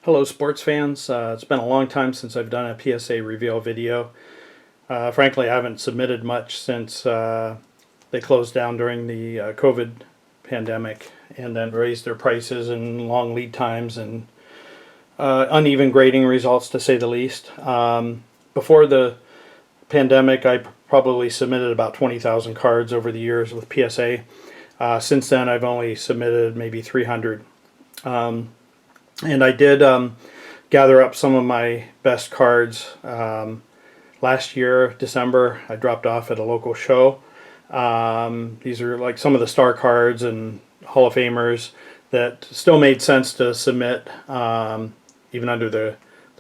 Hello sports fans, it's been a long time since I've done a PSA reveal video. Frankly, I haven't submitted much since they closed down during the COVID pandemic and then raised their prices and long lead times and uneven grading results, to say the least. Before the pandemic, I probably submitted about 20,000 cards over the years with PSA. Since then, I've only submitted maybe 300. And I did gather up some of my best cards. Last year, December, I dropped off at a local show. These are like some of the star cards and Hall of Famers that still made sense to submit, even under the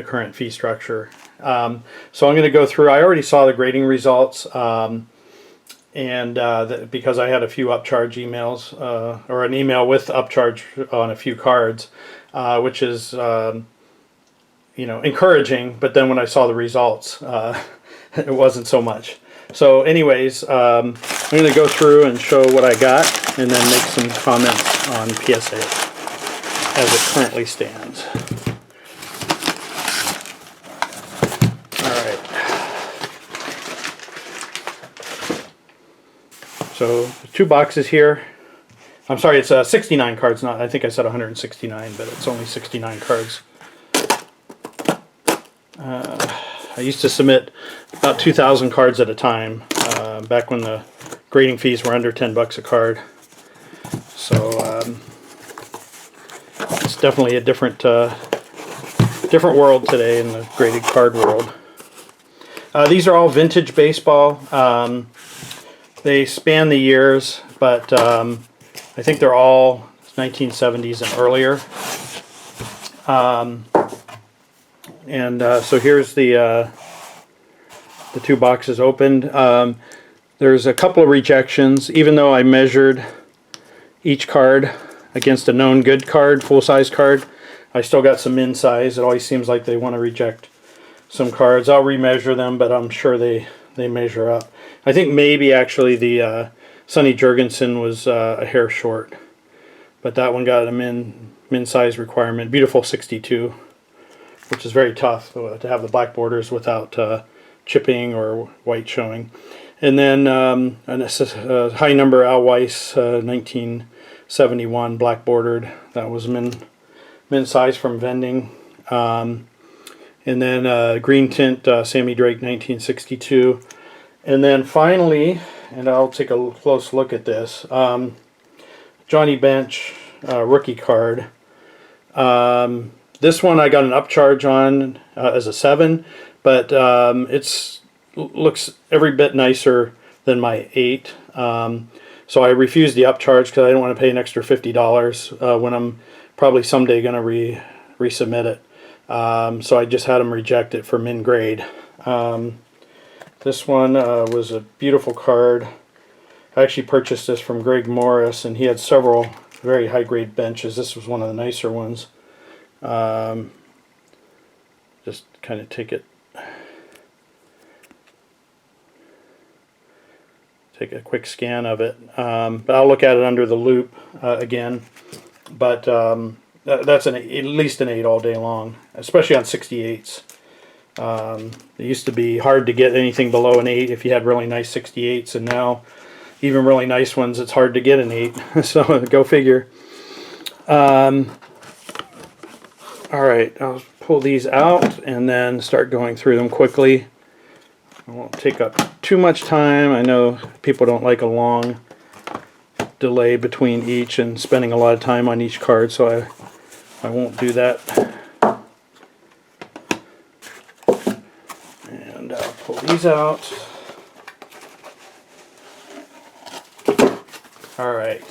current fee structure. So I'm going to go through. I already saw the grading results, because I had a few upcharge emails, or an email with upcharge on a few cards, which is encouraging. But then when I saw the results, it wasn't so much. So anyways, I'm going to go through and show what I got and then make some comments on PSA as it currently stands. Alright. So the two boxes here. I'm sorry, it's 69 cards, not, I think I said 169, but it's only 69 cards. I used to submit about 2,000 cards at a time, back when the grading fees were under 10 bucks a card. So it's definitely a different world today in the graded card world. These are all vintage baseball. They span the years, but I think they're all 1970s and earlier. So here's the two boxes opened. There's a couple of rejections. Even though I measured each card against a known good card, full-size card, I still got some min size. It always seems like they want to reject some cards. I'll remeasure them, but I'm sure they measure up. I think maybe actually the Sonny Jurgensen was a hair short, but that one got a min size requirement. Beautiful 62, which is very tough to have the black borders without chipping or white showing. And then a high number Al Weiss, 1971, black bordered. That was min size from vending. And then green tint, Sammy Drake, 1962. And then finally, and I'll take a close look at this, Johnny Bench rookie card. This one I got an upcharge on as a 7, but it looks every bit nicer than my 8. So I refused the upcharge because I didn't want to pay an extra $50 when I'm probably someday going to resubmit it. So I just had them reject it for min grade. This one was a beautiful card. I actually purchased this from Greg Morris, and he had several very high grade benches. This was one of the nicer ones. Just kind of take a quick scan of it, but I'll look at it under the loop again. But that's at least an 8 all day long, especially on 68s. It used to be hard to get anything below an 8 if you had really nice 68s, and now even really nice ones, it's hard to get an 8. So go figure. Alright, I'll pull these out and then start going through them quickly. I won't take up too much time. I know people don't like a long delay between each and spending a lot of time on each card, so I won't do that. And I'll pull these out. Alright.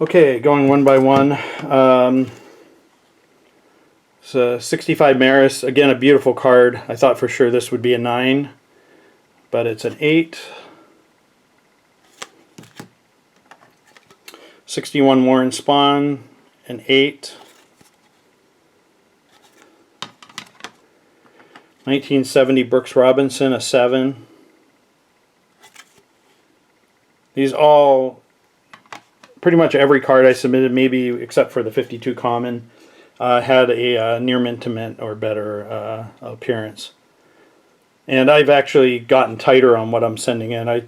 Okay, going one by one. It's a 65 Maris. Again, a beautiful card. I thought for sure this would be a 9, but it's an 8. 61 Warren Spahn, an 8. 1970 Brooks Robinson, a 7. These all, pretty much every card I submitted, maybe except for the 52 common, had a near mint to mint or better appearance. And I've actually gotten tighter on what I'm sending in. I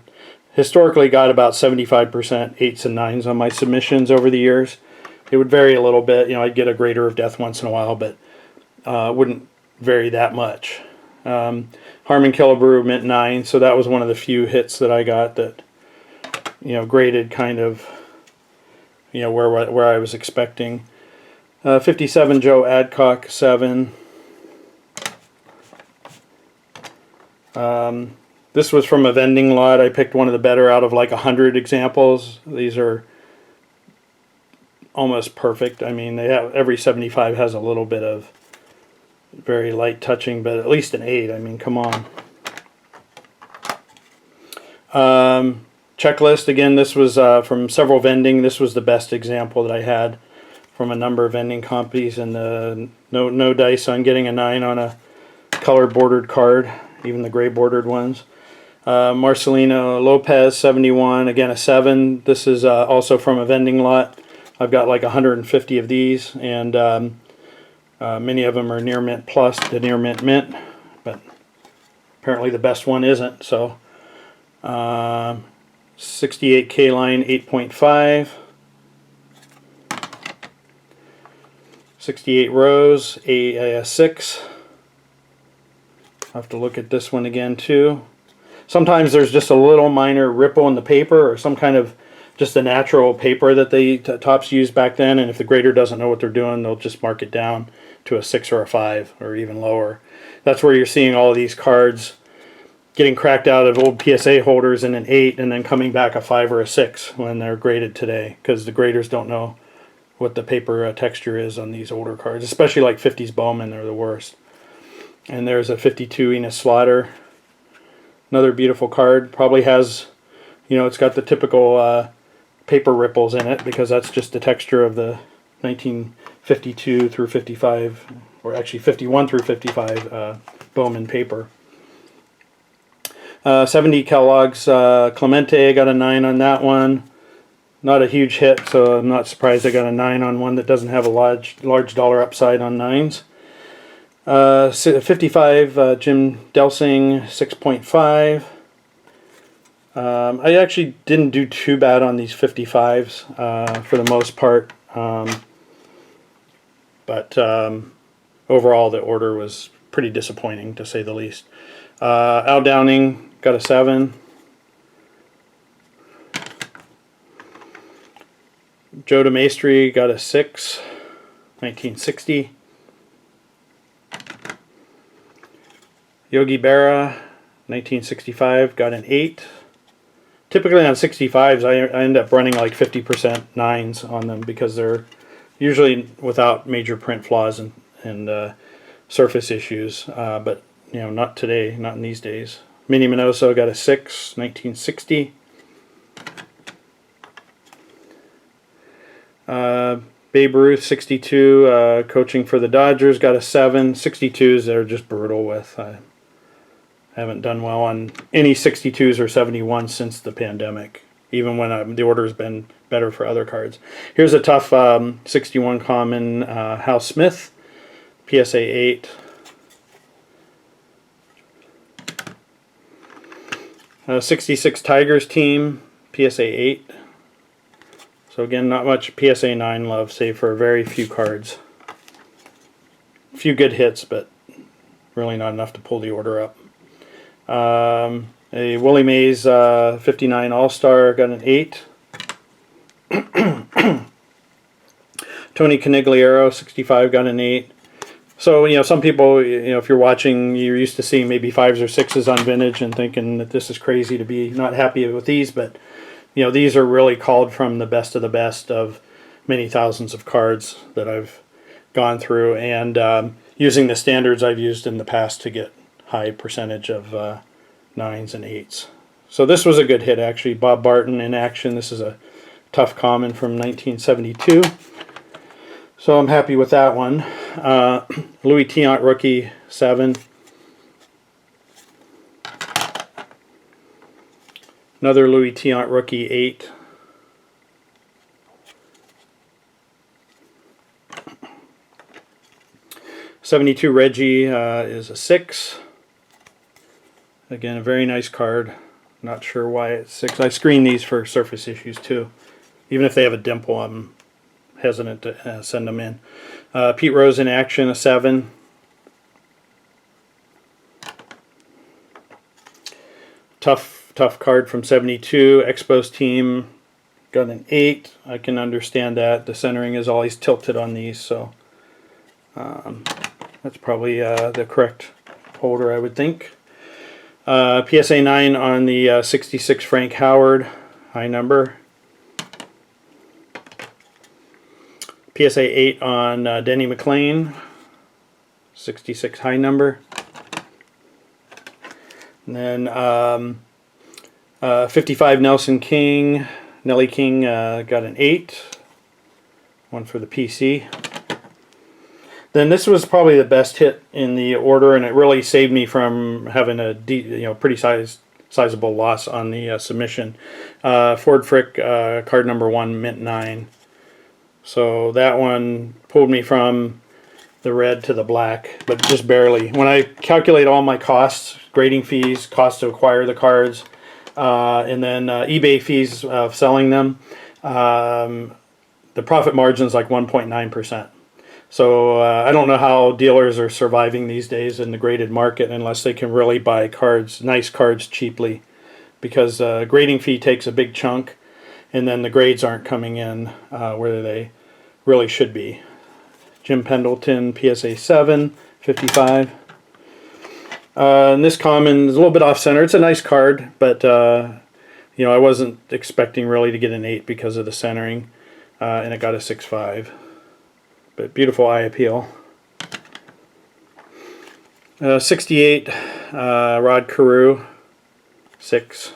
historically got about 75% 8s and 9s on my submissions over the years. It would vary a little bit. I'd get a grader of death once in a while, but wouldn't vary that much. Harmon Killebrew mint 9, so that was one of the few hits that I got that graded kind of where I was expecting. 57 Joe Adcock 7. This was from a vending lot. I picked one of the better out of like 100 examples. These are almost perfect. I mean, every 75 has a little bit of very light touching, but at least an 8. I mean, come on. Checklist, again, this was from several vending. This was the best example that I had from a number of vending companies, and no dice on getting a 9 on a color bordered card, even the gray bordered ones. Marcelino Lopez 71, again a 7. This is also from a vending lot. I've got like 150 of these, and many of them are near mint plus the near mint mint, but apparently the best one isn't. So 68 K-line 8.5, 68 Rose a 6. I'll have to look at this one again too. Sometimes there's just a little minor ripple in the paper, or some kind of just a natural paper that the tops used back then, and if the grader doesn't know what they're doing, they'll just mark it down to a 6 or a 5 or even lower. That's where you're seeing all of these cards getting cracked out of old PSA holders in an 8 and then coming back a 5 or a 6 when they're graded today, because the graders don't know what the paper texture is on these older cards, especially like 50s Bowman. They're the worst. And there's a 52 Enos Slaughter. Another beautiful card. Probably has, it's got the typical paper ripples in it, because that's just the texture of the 1952 through 55, or actually 51 through 55 Bowman paper. 70 Kellogg's Clemente, I got a 9 on that one. Not a huge hit, so I'm not surprised I got a 9 on one that doesn't have a large dollar upside on 9s. 55 Jim Delsing 6.5. I actually didn't do too bad on these 55s for the most part, but overall the order was pretty disappointing, to say the least. Al Downing got a 7. Joe DeMaestri got a 6, 1960. Yogi Berra, 1965, got an 8. Typically on 65s, I end up running like 50% 9s on them, because they're usually without major print flaws and surface issues. But not today, not in these days. Minnie Minoso got a 6, 1960. Babe Ruth, 62, coaching for the Dodgers, got a 7. 62s they're just brutal with. I haven't done well on any 62s or 71s since the pandemic, even when the order's been better for other cards. Here's a tough 61 common Hal Smith, PSA 8. 66 Tigers team, PSA 8. So again, not much PSA 9 love, save for very few cards. A few good hits, but really not enough to pull the order up. A Willie Mays 59 All-Star got an 8. Tony Canigliaro 65 got an 8. So, some people, if you're watching, you're used to seeing maybe 5s or 6s on vintage and thinking that this is crazy to be not happy with these, but these are really called from the best of many thousands of cards that I've gone through, and using the standards I've used in the past to get high percentage of 9s and 8s. So this was a good hit, actually. Bob Barton in action. This is a tough common from 1972. So I'm happy with that one. Louis Tiant rookie 7. Another Louis Tiant rookie 8. 72 Reggie is a 6. Again, a very nice card. Not sure why it's 6. I screen these for surface issues too. Even if they have a dimple, I'm hesitant to send them in. Pete Rose in action, a 7. Tough card from 72. Expos team got an 8. I can understand that. The centering is always tilted on these, so that's probably the correct holder, I would think. PSA 9 on the 66 Frank Howard, high number. PSA 8 on Denny McLean, 66 high number. And then 55 Nelson King, Nelly King got an 8. One for the PC. Then this was probably the best hit in the order, and it really saved me from having a pretty sizable loss on the submission. Ford Frick, card number 1, mint 9. So that one pulled me from the red to the black, but just barely. When I calculate all my costs, grading fees, cost to acquire the cards, and then eBay fees of selling them, the profit margin is like 1.9%. So I don't know how dealers are surviving these days in the graded market unless they can really buy cards, nice cards, cheaply, because grading fee takes a big chunk, and then the grades aren't coming in where they really should be. Jim Pendleton, PSA 7, 55. And this common is a little bit off-center. It's a nice card, but I wasn't expecting really to get an 8 because of the centering, and it got a 6.5. But beautiful eye appeal. 68 Rod Carew, 6.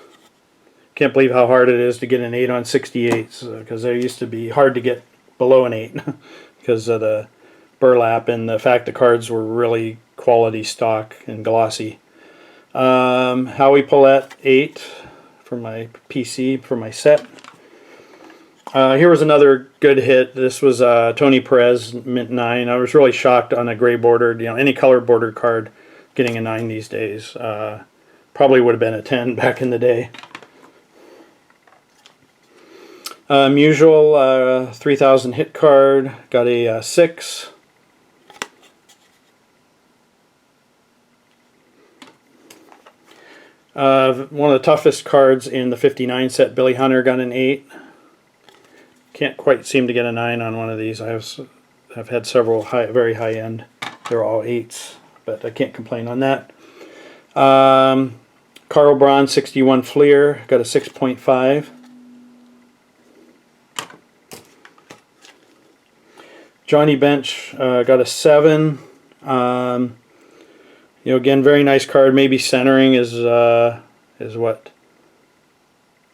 Can't believe how hard it is to get an 8 on 68s, because they used to be hard to get below an 8 because of the burlap and the fact the cards were really quality stock and glossy. Howie Paulette, 8 for my PC, for my set. Here was another good hit. This was Tony Perez, mint 9. I was really shocked on a gray bordered, any color bordered card getting a 9 these days. Probably would have been a 10 back in the day. Musial 3000 hit card, got a 6. One of the toughest cards in the 59 set, Billy Hunter, got an 8. Can't quite seem to get a 9 on one of these. I've had several very high end. They're all 8s, but I can't complain on that. Carl Braun 61 Fleer got a 6.5. Johnny Bench got a 7. Again, very nice card. Maybe centering is what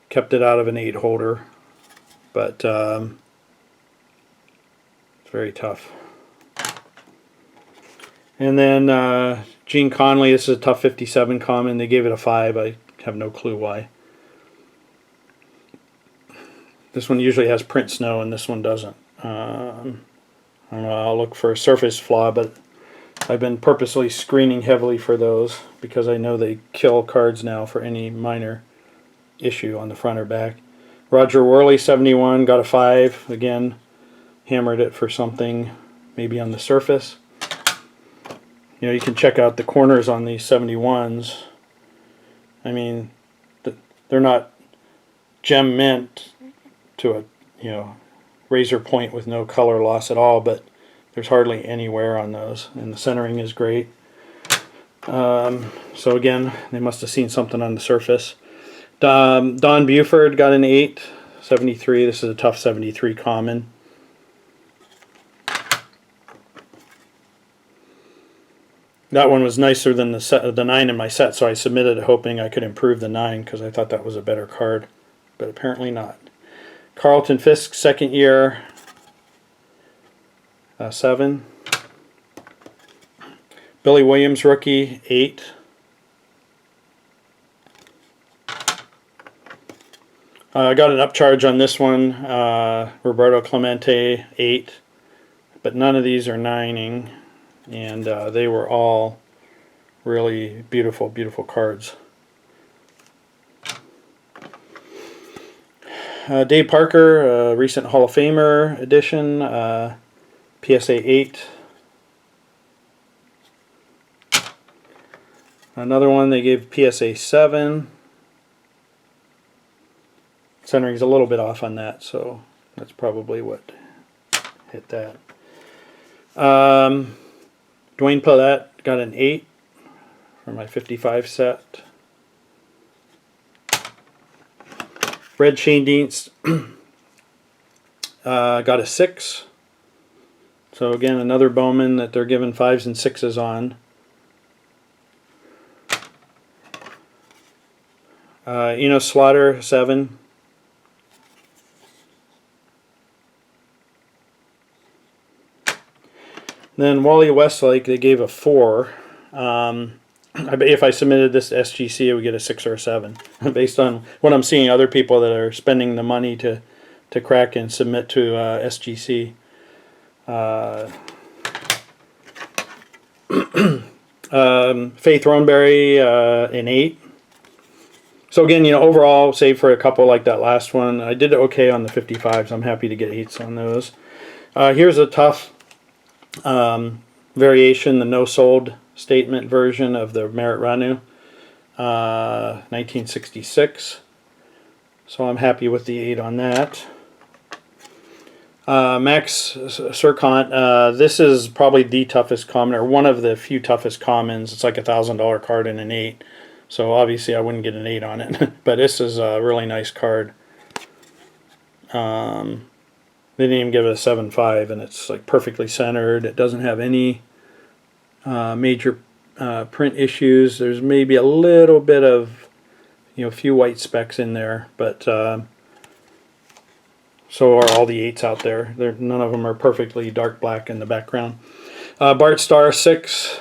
kept it out of an 8 holder. But it's very tough. And then Gene Conley, this is a tough 57 common. They gave it a 5. I have no clue why. This one usually has print snow, and this one doesn't. I don't know. I'll look for a surface flaw, but I've been purposely screening heavily for those because I know they kill cards now for any minor issue on the front or back. Roger Worley, 71, got a 5. Again, hammered it for something maybe on the surface. You can check out the corners on these 71s. I mean, they're not gem mint to a razor point with no color loss at all, but there's hardly any wear on those, and the centering is great. So again, they must have seen something on the surface. Don Buford got an 8, 73. This is a tough 73 common. That one was nicer than the 9 in my set, so I submitted it hoping I could improve the 9 because I thought that was a better card, but apparently not. Carlton Fisk, second year, 7. Billy Williams, rookie, 8. I got an upcharge on this one, Roberto Clemente, 8. But none of these are 9-ing. and they were all really beautiful, beautiful cards. Dave Parker, recent Hall of Famer edition, PSA 8. Another one they gave PSA 7. Centering's a little bit off on that, so that's probably what hit that. Dwayne Paulette got an 8 for my 55 set. Red Shane Dienst got a 6. So again, another Bowman that they're giving 5s and 6s on. Enos Slaughter, 7. Then Wally Westlake, they gave a 4. If I submitted this to SGC, I would get a 6 or a 7, based on what I'm seeing other people that are spending the money to crack and submit to SGC. Faith Roneberry, an 8. So again, overall, save for a couple like that last one, I did okay on the 55s. I'm happy to get 8s on those. Here's a tough variation, the no sold statement version of the Merit Ranu, 1966. So I'm happy with the 8 on that. Max Serkant, this is probably the toughest common, or one of the few toughest commons. It's like a $1,000 card and an 8. So obviously I wouldn't get an 8 on it. But this is a really nice card. They didn't even give it a 7.5, and it's like perfectly centered. It doesn't have any major print issues. There's maybe a little bit of, a few white specks in there, but so are all the 8s out there. None of them are perfectly dark black in the background. Bart Starr, 6.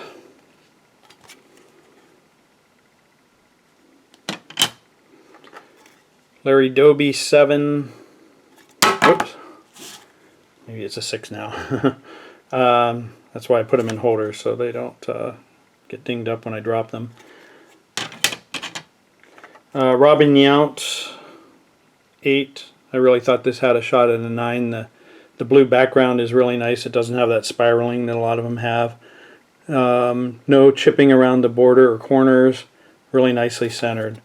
Larry Doby, 7. Oops. Maybe it's a 6 now. That's why I put them in holders, so they don't get dinged up when I drop them. Robin Yount, 8. I really thought this had a shot at a 9. The blue background is really nice. It doesn't have that spiraling that a lot of them have. No chipping around the border or corners. Really nicely centered.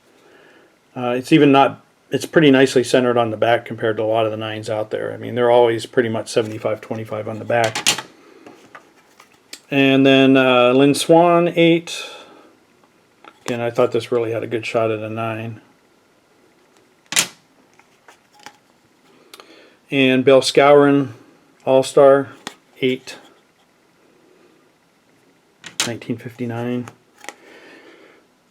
It's pretty nicely centered on the back compared to a lot of the 9s out there. I mean, they're always pretty much 75-25 on the back. And then Lynn Swan, 8. Again, I thought this really had a good shot at a 9. And Bill Skowron, All-Star, 8. 1959.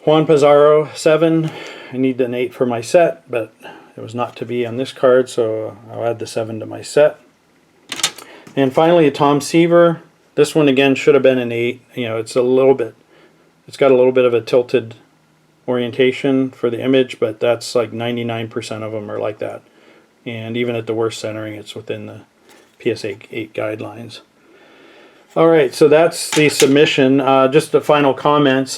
Juan Pizarro, 7. I need an 8 for my set, but it was not to be on this card, so I'll add the 7 to my set. And finally, a Tom Seaver. This one again should have been an 8. It's got a little bit of a tilted orientation for the image, but that's like 99% of them are like that. And even at the worst centering, it's within the PSA 8 guidelines. All right, so that's the submission. Just the final comments.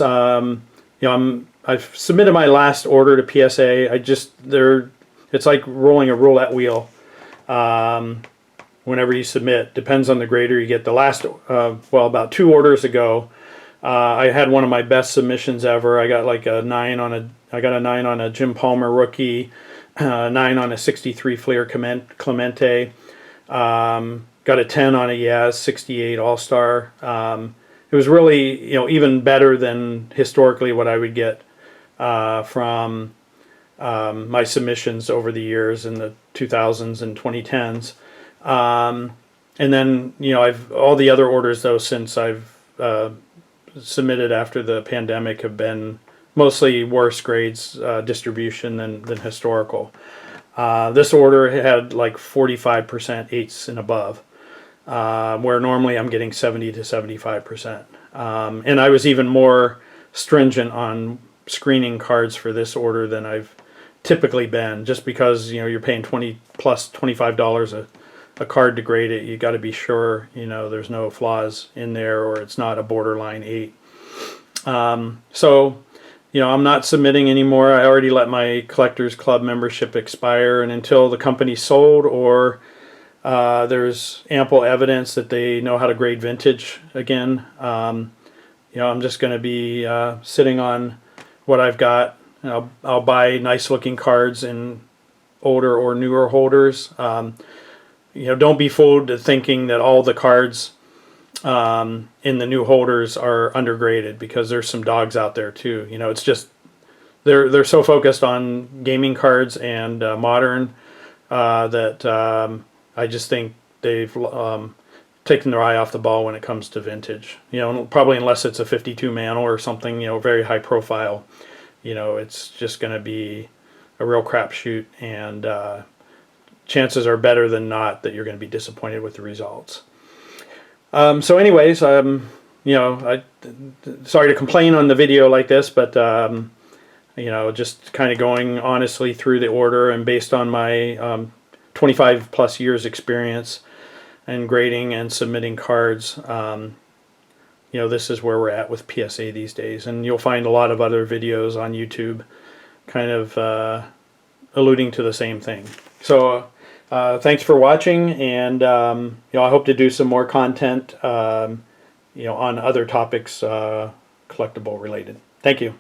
I've submitted my last order to PSA. It's like rolling a roulette wheel. Whenever you submit, depends on the grader you get. The last, about 2 orders ago, I had one of my best submissions ever. I got like a 9 on a Jim Palmer rookie, 9 on a 63 Fleer Clemente, got a 10 on a Yaz 68 All-Star. It was really, even better than historically what I would get from my submissions over the years in the 2000s and 2010s. And then, all the other orders though since I've submitted after the pandemic have been mostly worse grades distribution than historical. This order had like 45% 8s and above, where normally I'm getting 70 to 75%. And I was even more stringent on screening cards for this order than I've typically been, just because you're paying $25 a card to grade it, you got to be sure, you know, there's no flaws in there, or it's not a borderline 8. So, you know, I'm not submitting anymore. I already let my Collectors Club membership expire, and until the company's sold or there's ample evidence that they know how to grade vintage again, you know, I'm just going to be sitting on what I've got. I'll buy nice looking cards in older or newer holders. You know, don't be fooled to thinking that all the cards in the new holders are undergraded, because there's some dogs out there too. You know, it's just they're so focused on gaming cards and modern that I just think they've taken their eye off the ball when it comes to vintage. You know, probably unless it's a 52 mantle or something, you know, very high profile. You know, it's just going to be a real crapshoot, and chances are better than not that you're going to be disappointed with the results. So anyways, you know, sorry to complain on the video like this, but you know, just kind of going honestly through the order, and based on my 25 plus years experience and grading and submitting cards, you know, this is where we're at with PSA these days. And you'll find a lot of other videos on YouTube kind of alluding to the same thing. So thanks for watching, and you know, I hope to do some more content you know, on other topics collectible related. Thank you.